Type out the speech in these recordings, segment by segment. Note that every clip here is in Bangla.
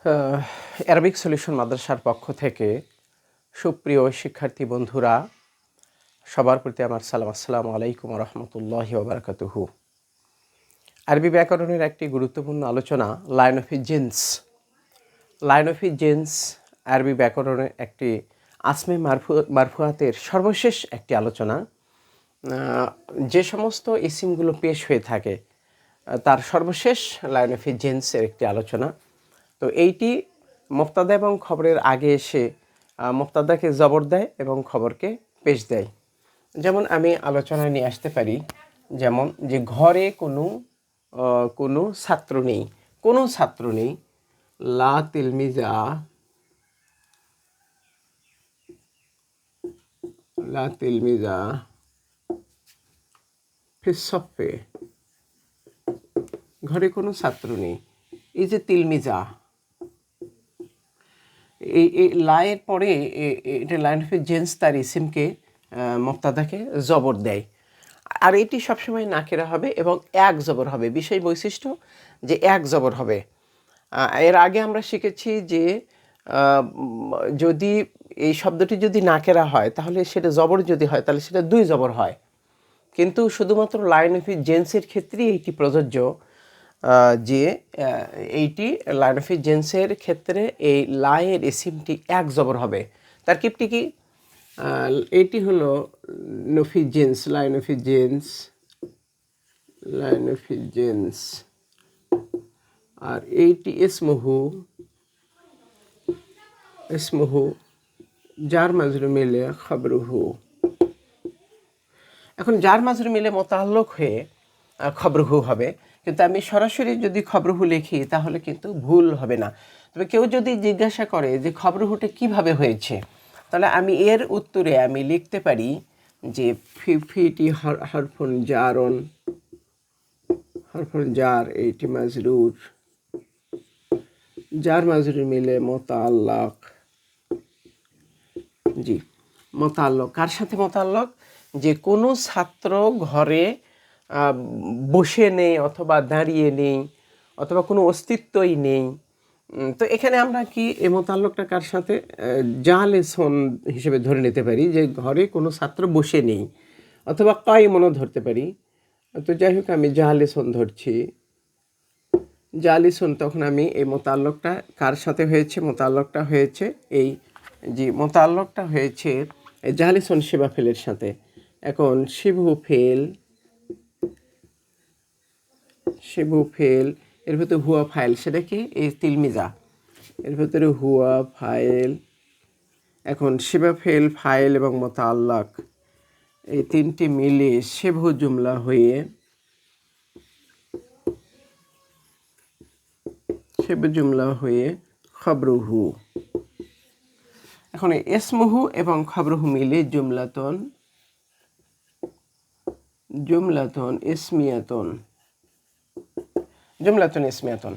অ্যারাবিক সলিউশন মাদ্রাসার পক্ষ থেকে সুপ্রিয় শিক্ষার্থী বন্ধুরা, সবার প্রতি আমার সালাম। আসসালামু আলাইকুম রহমতুল্লাহি ওয়া বারাকাতুহু। আরবি ব্যাকরণের একটি গুরুত্বপূর্ণ আলোচনা line of jeans. Line of jeans আরবি ব্যাকরণের একটি আসমে মারফুয়াতের সর্বশেষ একটি আলোচনা। যে সমস্ত ইসিমগুলো পেশ হয়ে থাকে তার সর্বশেষ লাইন অফ জিন্সের একটি আলোচনা। তো এইটি মুবতাদা এবং খবরের আগে এসে মুবতাদাকে জবর দেয় এবং খবরকে পেশ দেয়। যেমন আমি আলোচনায় নিয়ে আসতে পারি, যেমন যে ঘরে কোনো ছাত্র নেই, কোনো ছাত্র নেই। লা তিলমিজা, লা তিলমিজা ফিসফে, ঘরে কোনো ছাত্র নেই। এই যে তিলমিজা, এই লায়ের পরে এটা লাইন অফ জেন্স তার ইসিমকে মুবতাদাকে জবর দেয়। আর এটি সবসময় নাকেরা হবে এবং এক জবর হবে। বিষয় বৈশিষ্ট্য যে এক জবর হবে। এর আগে আমরা শিখেছি যে যদি এই শব্দটি যদি নাকেরা হয় তাহলে সেটা জবর যদি হয় তাহলে সেটা দুই জবর হয়, কিন্তু শুধুমাত্র লাইন অফ জেন্সের ক্ষেত্রেই এইটি প্রযোজ্য যে এইটি লাইন অফ জেন্সের ক্ষেত্রে এই লায়ের ইসিমটি এক জবর হবে। তারকিবটি কি? এইটি হলো নফি জেন্স, লাইন অফ জেন্স, লাইন অফ জেন্স। আর এইটি ইসমহু, ইসমহু যার মাজরুর মিলে খবরহু। এখন যার মাজরুর মিলে মোতাল্লক হয়ে খবরহু হবে, কিন্তু আমি সরাসরি যদি খবরহু লিখি তাহলে কিন্তু ভুল হবে না। তবে কেউ যদি জিজ্ঞাসা করে যে খবরহুটা কিভাবে হয়েছে, তাহলে আমি এর উত্তরে আমি লিখতে পারি যে ফিটি হরফুন জারন, হরফুন জার, এইটি মাজরুর, যার মাজরুর মিলে মোতাল্লাক। জি, মোতাল্লক কার সাথে মোতাল্লক? যে কোনো ছাত্র ঘরে বসে নেই অথবা দাঁড়িয়ে নেই অথবা কোনো অস্তিত্বই নেই। তো এখানে আমরা কি এই মোতাল্লকটা কার সাথে? জালেসন হিসেবে ধরে নিতে পারি যে ঘরে কোনো ছাত্র বসে নেই, অথবা কায়মনও ধরতে পারি। তো যাই হোক, আমি জালেসন ধরছি, জালিসন। তখন আমি এই মোতাল্লকটা কার সাথে হয়েছে? মোতাল্লকটা হয়েছে এই যে মোতাল্লকটা হয়েছে জালিসন শিবা ফেলের সাথে। এখন শিবু ফেল, শিবু ফেল, এর ভিতরে হুয়া ফাইল, সেটা কি? এই তিলমিজা, এর ভিতরে হুয়া ফাইল। এখন শিবা ফেল, ফাইল এবং মোতাল্লাক এই তিনটি মিলে শিবহু জুমলা হয়ে, শিবু জুমলা হয়ে খবরহু। এখন ইসমহু এবং খবরহু মিলে জুমলাতন, জুমলাতন ইসমিয়াতন, জুমলাতন ইসমিয়াতন।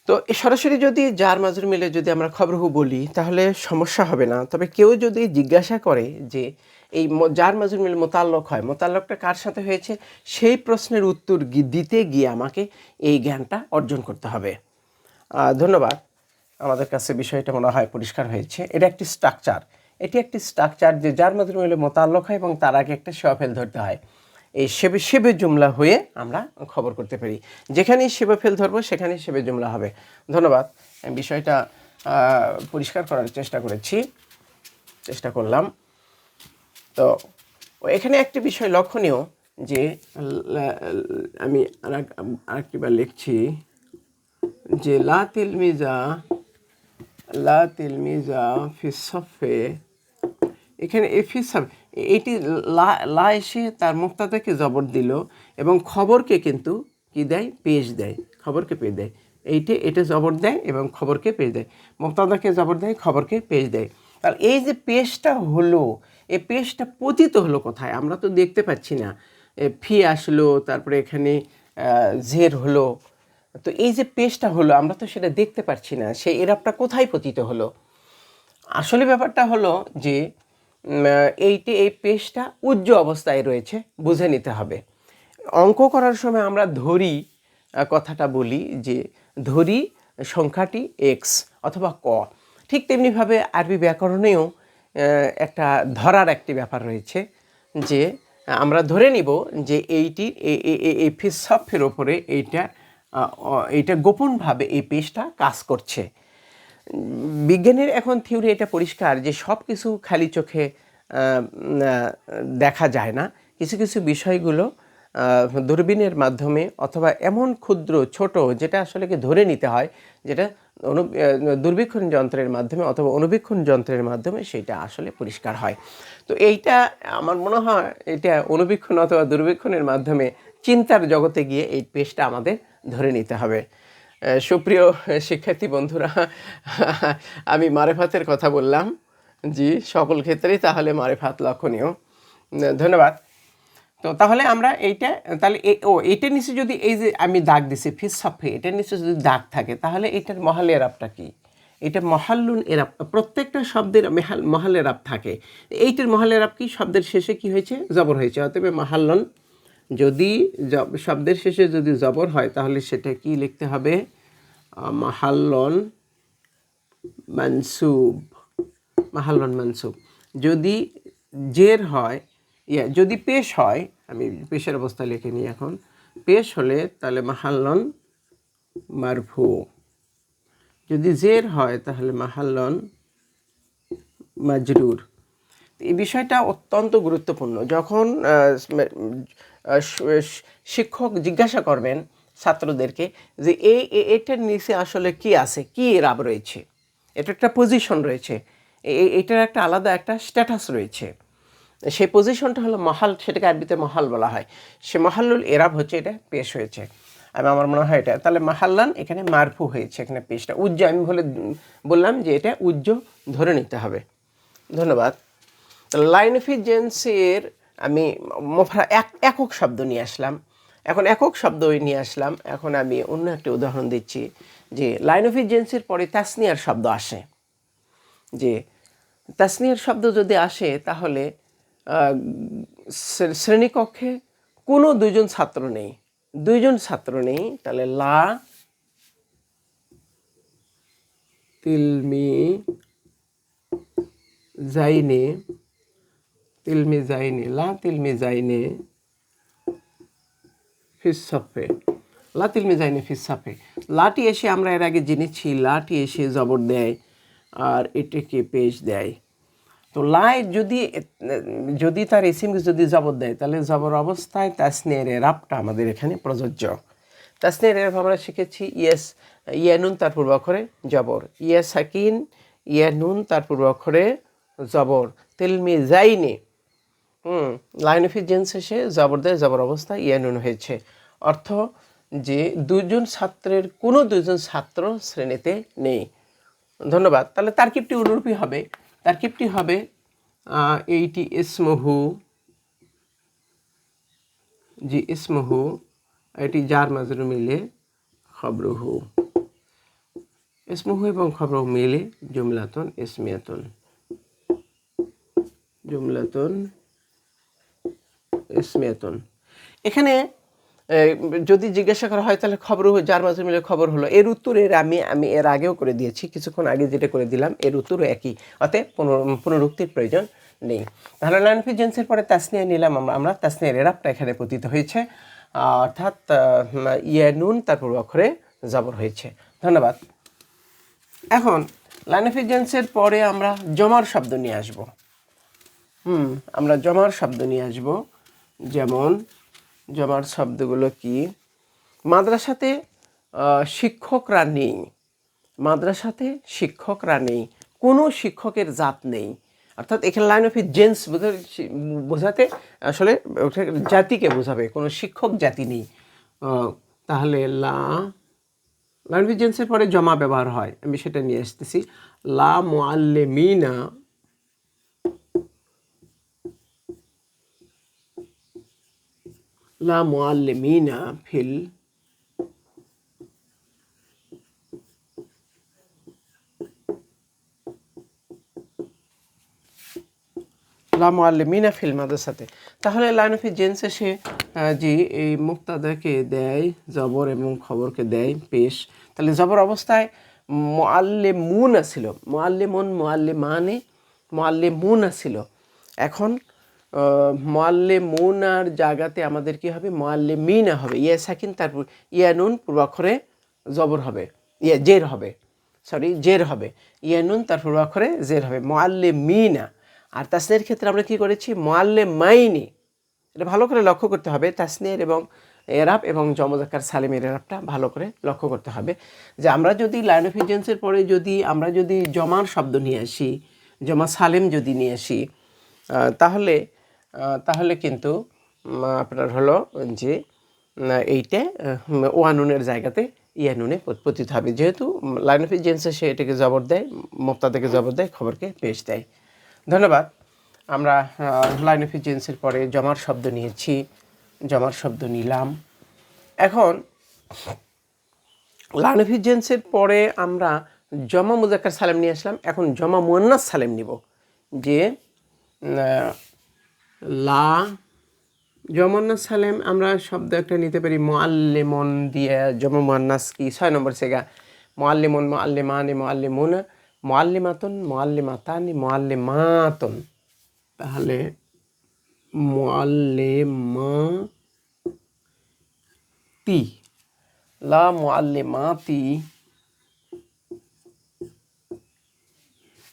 তো সরাসরি যদি যার মাজরুর মিলে যদি আমরা খবরহু বলি তাহলে সমস্যা হবে না। তবে কেউ যদি জিজ্ঞাসা করে যে এই যার মাজরুর মিলে মোতাল্লক হয়, মোতাল্লকটা কার সাথে হয়েছে, সেই প্রশ্নের উত্তর দিতে গিয়ে আমাকে এই জ্ঞানটা অর্জন করতে হবে। ধন্যবাদ। আমাদের কাছে বিষয়টা মনে হয় পরিষ্কার হয়েছে। এটা একটি স্ট্রাকচার, এটি একটি স্ট্রাকচার যে যার মাজরুর মিলে মোতাল্লক হয় এবং তার আগে একটা শিবাফেল ধরতে হয়। এই শিবে জুমলা হয়ে আমরা খবর করতে পারি। যেখানেই শিবাফেল ধরবো সেখানেই শিবে জুমলা হবে। ধন্যবাদ। বিষয়টা পরিষ্কার করার চেষ্টা করলাম। তো এখানে একটি বিষয় লক্ষণীয় যে আমি আরেকটিবার লিখছি যে লা তিলমিজা, লা তিলমিজা ফিসফে। এখানে এইটি লা এসে তার মুবতাদাকে জবর দিল এবং খবরকে কিন্তু কি দেয়? পেশ দেয়, খবরকে পেশ দেয়। এটা জবর দেয় এবং খবরকে পেশ দেয়। মুবতাদাকে জবর দেয়, খবরকে পেশ দেয়। তাহলে এই যে পেশটা হলো, এই পেশটা পতিত হলো কোথায়? আমরা তো দেখতে পাচ্ছি না। ফি আসলো, তারপরে এখানে জের হলো। তো এই যে পেশটা হলো আমরা তো সেটা দেখতে পাচ্ছি না, সেই এরাবটা কোথায় পতিত হলো? আসলে ব্যাপারটা হলো যে এই পেশটা উজ্জ্ব অবস্থায় রয়েছে, বুঝে নিতে হবে। অঙ্ক করার সময় আমরা ধরি কথাটা বলি যে ধরি সংখ্যাটি এক্স অথবা ক। ঠিক তেমনিভাবে আরবি ব্যাকরণেও একটা ধরার একটি ব্যাপার রয়েছে, যে আমরা ধরে নিব যে এইটি এই ফিসফের ওপরে এইটা গোপনভাবে এই পেশটা কাজ করছে। বিজ্ঞানের এখন থিওরি এটা পরিষ্কার যে সব কিছু খালি চোখে দেখা যায় না, কিছু কিছু বিষয়গুলো দূরবীনের মাধ্যমে অথবা এমন ক্ষুদ্র ছোট যেটা আসলে ধরে নিতে হয়, যেটা দূরবীক্ষণ যন্ত্রের মাধ্যমে অথবা অনুবীক্ষণ যন্ত্রের মাধ্যমে সেটা আসলে পরিষ্কার হয়। তো এইটা আমার মনে হয় এটা অনুবীক্ষণ অথবা দূরবীক্ষণের মাধ্যমে চিন্তার জগতে গিয়ে এই পেশটা আমাদের ধরে নিতে হবে। সুপ্রিয় শিক্ষার্থী বন্ধুরা, আমি মারেফাতের কথা বললাম, জি সকল ক্ষেত্রেই তাহলে মারেফাত লক্ষণীয়। ধন্যবাদ। তো তাহলে আমরা এইটা তাহলে এইটার নিচে যদি এই যে আমি দাগ দিছি ফিসফে, এটার নিচে যদি দাগ থাকে তাহলে এটার মহাল এরাবটা কি? এটা মহাল্লুন এরাব, প্রত্যেকটা শব্দের মহাল এরাব থাকে। এইটার মহাল এরাব কি? শব্দের শেষে কি হয়েছে? জবর হয়েছে। অতএব মহাল্লন, যদি শব্দের শেষে যদি জবর হয় তাহলে সেটা কি লিখতে হবে? মাহাল্লন মানসুব, মাহাল্লন মানসুব। যদি জের হয়, যদি পেশ হয়, আমি পেশের অবস্থা লিখে নিই এখন, পেশ হলে তাহলে মাহাল্লন মারফু, যদি জের হয় তাহলে মাহাল্লন মাজরুর। এই বিষয়টা অত্যন্ত গুরুত্বপূর্ণ। যখন শিক্ষক জিজ্ঞাসা করবেন ছাত্রদেরকে যে এটার নিচে আসলে কি আছে, কি এরাব রয়েছে, এটা একটা পজিশন রয়েছে, এটার একটা আলাদা একটা স্ট্যাটাস রয়েছে, সেই পজিশনটা হলো মহাল, সেটাকে আরবিতে মহাল বলা হয়। সে মহাল্লুল এরাব হচ্ছে এটা পেশ হয়েছে। আমার মনে হয় এটা তাহলে মাহাল্লান এখানে মারফু হয়েছে, এখানে পেশটা উজ্জ, আমি বললাম যে এটা উজ্জ ধরে নিতে হবে। ধন্যবাদ। লাইনোফিজেন্সের আমি একক শব্দ নিয়ে আসলাম, এখন একক শব্দ নিয়ে আসলাম। এখন আমি অন্য একটা উদাহরণ দিচ্ছি যে লাইনোফিজেন্সের পরে তাসনিয়ার শব্দ আসে, যে তাসনিয়ার শব্দ যদি আসে তাহলে শ্রেণীকক্ষে কোনো দুইজন ছাত্র নেই, তাহলে লা তিলমি যাইনে, লা তিলমি যাইনে ফিসফে, লা তিলমি যাইনে ফিসফে। লাটি এসে আমরা এর আগে জেনেছি, লাটি এসে জবর দেয় আর এটাকে পেশ দেয়। তো লাই যদি তার ইসিমকে যদি জবর দেয় তাহলে জবর অবস্থায় তাসনিয়ার এরাবটা আমাদের এখানে প্রযোজ্য। তাসনিয়ার এরাব আমরা শিখেছি ইয়া নুন তার পূর্বাক্ষরে জবর, ইয়া সাকিন ইয়া নুন তার পূর্বাক্ষরে জবর, তিলমি যাইনে লাইনোফিজেন্স এসে জবর দেয়, জবর অবস্থায় ইয়া নুন হয়েছে। অর্থ যে কোনো দুজন ছাত্র শ্রেণীতে নেই। ধন্যবাদ। তাহলে তারকিবটি অনুরূপী হবে, তারকিবটি হবে এইটি ইসমহু, জি ইসমহু, এটি জার মাজরুর মিলে খবরহু, ইসমহু এবং খবরহু মিলে জুমলাতুন ইসমিয়াতুন, জুমলাতুন ইসমিয়াতুন। এখানে যদি জিজ্ঞাসা করা হয় তাহলে খবর যার মাঝে মিলে খবর হলো, এর উত্তরের আমি এর আগেও করে দিয়েছি, কিছুক্ষণ আগে যেটা করে দিলাম এর উত্তরও একই, অতএব পুনরুক্তির প্রয়োজন নেই। তাহলে লাইনোফিজেন্সের পরে তাসনিয়া নিলাম আমরা তাসনিয়ার এরাবটা এখানে পতিত হয়েছে, অর্থাৎ ইয়া নুন তার পূর্বাক্ষরে জবর হয়েছে। ধন্যবাদ। এখন লাইনোফিজেন্সের পরে আমরা জমার শব্দ নিয়ে আসব। আমরা জমার শব্দ নিয়ে আসব। যেমন জমার শব্দগুলো কি? মাদ্রাসাতে শিক্ষকরা নেই, মাদ্রাসাতে শিক্ষকরা নেই, কোনো শিক্ষকের জাত নেই। অর্থাৎ এখানে লাইনোফিজেন্স বোঝাতে আসলে জাতিকে বোঝাবে, কোনো শিক্ষক জাতি নেই। তাহলে লাইনোফিজেন্সের পরে জমা ব্যবহার হয়, আমি সেটা নিয়ে আসতেছি। লা মুআল্লিমিনা, লা মুআল্লিমিনা ফিল লা মুআল্লিমিনা ফিল মাদ্রাসাতে। তাহলে লাইন অফ জেন্সে সে জি এই মুক্তাদাকে দেয় জবর এবং খবরকে দেয় পেশ। তাহলে জবর অবস্থায় মুআল্লিমুনা ছিল, মুআল্লিমুন মুআল্লিমানে মুআল্লিমুনা ছিল। এখন মুআল্লিমুনার জায়গাতে আমাদের কি হবে, মুআল্লিমিনা হবে। ইয়া সাকিন তারপর ইয়া নুন পূর্বাক্ষরে জবর হবে, ইয়া জের হবে, সরি জের হবে। ইয়া নুন তার পূর্বাক্ষরে জের হবে, মুআল্লিমিনা। আর তাসনিয়ার ক্ষেত্রে আমরা কি করেছি, মুআল্লিমাইনি। এটা ভালো করে লক্ষ্য করতে হবে, তাসনিয়ার এবং এরাব এবং জমজাকার সালিমের এরাবটা ভালো করে লক্ষ্য করতে হবে। যে আমরা যদি লাইন অফ জেন্সের পরে যদি আমরা যদি জমার শব্দ নিয়ে আসি, জমা সালেম যদি নিয়ে আসি, তাহলে কিন্তু আপনার হলো যে এইটা ওয়ানুনের জায়গাতে ইয়ানুনে পতিত হবে, যেহেতু লাইন অফ জেন্সে সে এটাকে জবর দেয়, মুক্তাদাকে জবর দেয়, খবরকে পেশ দেয়। ধন্যবাদ। আমরা লাইন অফ জেন্সের পরে জমার শব্দ নিয়েছি, জমার শব্দ নিলাম। এখন লাইন অফ জেন্সের পরে আমরা জমা মুজাক্কার সালেম নিয়ে আসলাম। এখন জমা মুয়ান্নাস সালেম নিব, যে লা জমন্নাস সালেম আমরা শব্দ একটা নিতে পারি মুআল্লিমুন দিয়ে। জমা মুয়ান্নাস কি 6 নম্বর সেগা, মুআল্লিমুন মুআল্লিমানি মুআল্লিমুনা মুআল্লিমাতুন মুআল্লিমাতানি মুআল্লিমাতুন। তাহলে মুআল্লিমাতি, লা মুআল্লিমাতি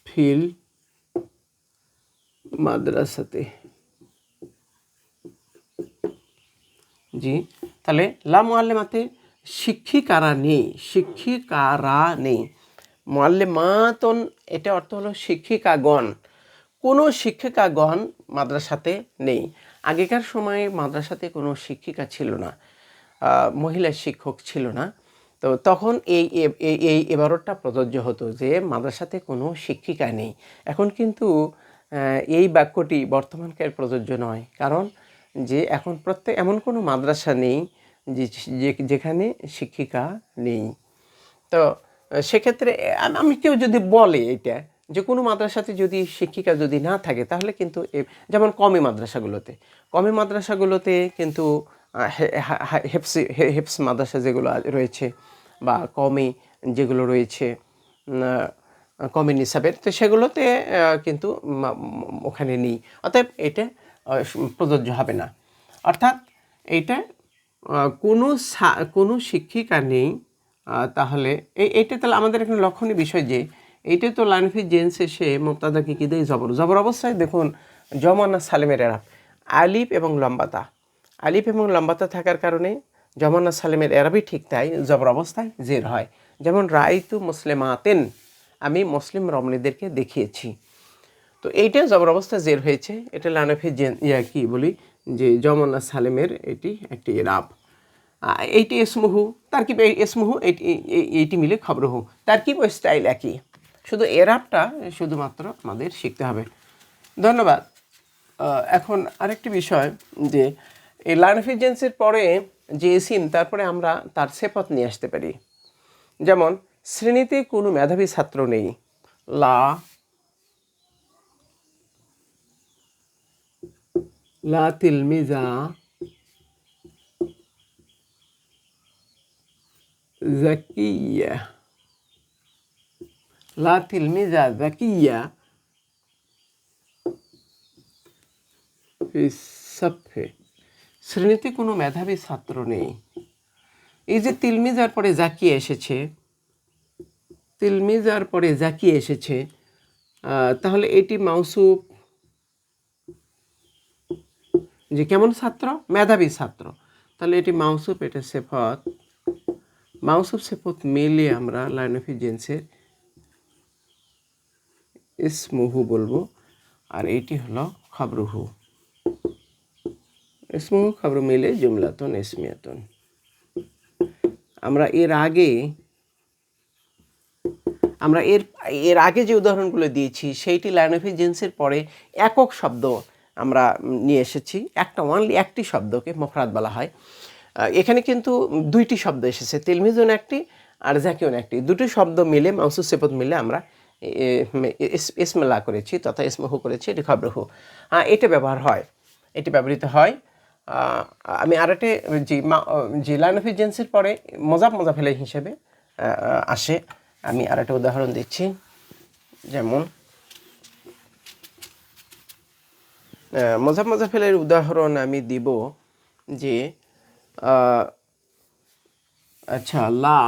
ফিল মাদ্রাসাতে। জি, তাহলে লা মুআল্লিমাতে শিক্ষিকারা নেই, শিক্ষিকারা নেই। মুআল্লিমাতুন এটা অর্থ হলো শিক্ষিকাগণ, কোনো শিক্ষিকাগণ মাদ্রাসাতে নেই। আগেকার সময়ে মাদ্রাসাতে কোনো শিক্ষিকা ছিল না, মহিলা শিক্ষক ছিল না। তো তখন এই এবারটা প্রযোজ্য হতো যে মাদ্রাসাতে কোনো শিক্ষিকা নেই। এখন কিন্তু এই বাক্যটি বর্তমানকার প্রযোজ্য নয়, কারণ যে এখন এমন কোনো মাদ্রাসা নেই যেখানে শিক্ষিকা নেই। তো সেক্ষেত্রে আমি কেউ যদি বলে এটা যে কোনো মাদ্রাসাতে যদি শিক্ষিকা যদি না থাকে, তাহলে কিন্তু যেমন কমি মাদ্রাসাগুলোতে কিন্তু হেফস মাদ্রাসা যেগুলো রয়েছে বা কমি যেগুলো রয়েছে কমি নিসাবের, তো সেগুলোতে কিন্তু ওখানে নেই, অতএব এটা প্রযোজ্য হবে না। অর্থাৎ এইটা কোনো শিক্ষিকা নেই। তাহলে এইটা তাহলে আমাদের এখানে লক্ষণীয় বিষয় যে এইটা তো লাইন অফ জেন্সে সে মুক্তাদাকে কি দেয়, জবর অবস্থায়। দেখুন জমানা সালেমের এরাব আলিফ এবং লম্বাতা থাকার কারণে জমানা সালেমের এরাবই ঠিক তাই জবর অবস্থায় জের হয়। যেমন রাইতু মুসলিমাতেন, আমি মুসলিম রমণীদেরকে দেখিয়েছি। তো এইটা জবর অবস্থা জের হয়েছে, এটা লাইন অফ কি বলি যে জমানা সালেমের এটি একটি এরাব। এইটি ইসমুহু তারকিব, ইসমুহু এইটি মিলে খবরহু, তারকিব ও স্টাইল একই, শুধু এরাবটা শুধুমাত্র আমাদের শিখতে হবে। ধন্যবাদ। এখন আরেকটি বিষয় যে এই লাইন অফ জেন্সের পরে যে ইসিম, তারপরে আমরা তার সেপত নিয়ে আসতে পারি। যেমন শ্রেণীতে কোনো মেধাবী ছাত্র নেই, লা তিলমিজা জাকিয়া, লা তিলমিজা জাকিয়া ফিসফে, শ্রেণীতে কোনো মেধাবী ছাত্র নেই। এই যে তিলমিজার পরে জাকিয়া এসেছে, তাহলে এটি মাউসুফ, যে কেমন ছাত্র, মেধাবী ছাত্র, তাহলে এটি মাউসুফ, এটা সিফাত। মাউসুফ সিফাত মিলে আমরা লাইন অফ জেন্সের ইসমুহু বলবো, আর এইটি হলো খবরুহু। ইসমুহু খবর মিলে জুমলাতুন ইসমিয়াতুন। আমরা এর আগে যে উদাহরণগুলো দিয়েছি সেইটি লাইন অফ জেন্সের পরে একক শব্দ আমরা নিয়ে এসেছি, একটি শব্দকে মুফরাদ বলা হয়। এখানে কিন্তু দুইটি শব্দ এসেছে, তিলমিজুন একটি আর জাকিউন একটি, দুটি শব্দ মিলে মাউসুফ সিফাত মিলে আমরা ইসমলা করেছি তথা ইসমহু করেছি, এটি খবরহু, এটা ব্যবহার হয়, এটি ব্যবহৃত হয়। আমি আরেকটি যে লাইন অফ এজেন্সির পরে মোজাফ মোজাফ ইলাইহি হিসেবে আসে, আমি আরেকটা উদাহরণ দিচ্ছি। যেমন মোজাফ মোজাফ ইলাইহির উদাহরণ আমি দিব যে আচ্ছা, লা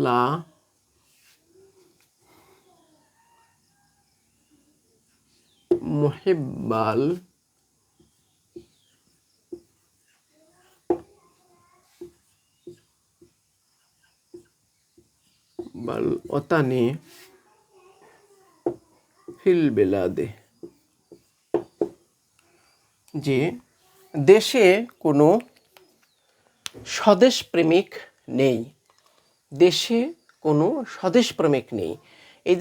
লা মুহিব্বাল বাল ওতানি ফিল বেলাদে, যে দেশে কোনো স্বদেশ প্রেমিক নেই, দেশে কোনো স্বদেশ প্রেমিক নেই। এই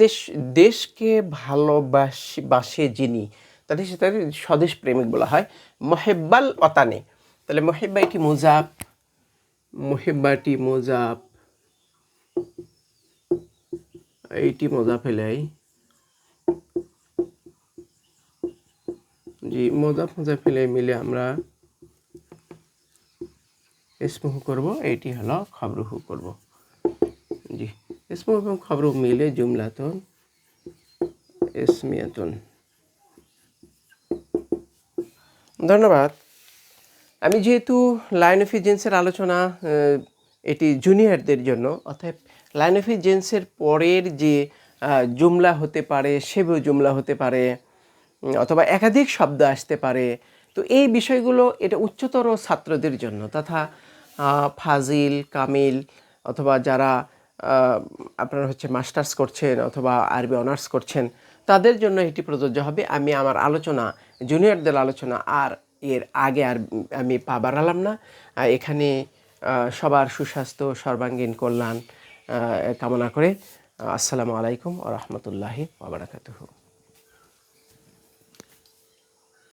দেশকে ভালোবাসে যিনি, তাদের সাথে স্বদেশ প্রেমিক বলা হয়। মহেব্বাল ওতানে, তাহলে মহেব্বা এটি মোজাব, মহেব্বাটি মোজাব, এইটি মোজাফ ইলাইহি, জি মোজাফ মোজাফ ইলাইহি মিলে আমরা ইসমহু করব, এইটি হলো খবরহু করব। জি, ইসমহু এবং খবরহু মিলে জুমলাতুন ইসমিয়াতুন। ধন্যবাদ। আমি যেহেতু লাইন অফ এজেন্সির আলোচনা এটি জুনিয়রদের জন্য, অর্থাৎ লাইন অফ এজেন্সির পরের যে জুমলা হতে পারে, সেবু জুমলা হতে পারে, অথবা একাধিক শব্দ আসতে পারে, তো এই বিষয়গুলো এটা উচ্চতর ছাত্রদের জন্য, তথা ফাজিল, কামিল, অথবা যারা আপনারা মাস্টার্স করছেন অথবা আরবি অনার্স করছেন, তাদের জন্য এটি প্রযোজ্য হবে। আমি আমার আলোচনা, জুনিয়রদের আলোচনা আর এর আগে আর আমি পা বাড়ালাম না। এখানে সবার সুস্বাস্থ্য, সর্বাঙ্গীন কল্যাণ কামনা করে আসসালামু আলাইকুম ওয়া রাহমাতুল্লাহি ওয়া বারাকাতুহু।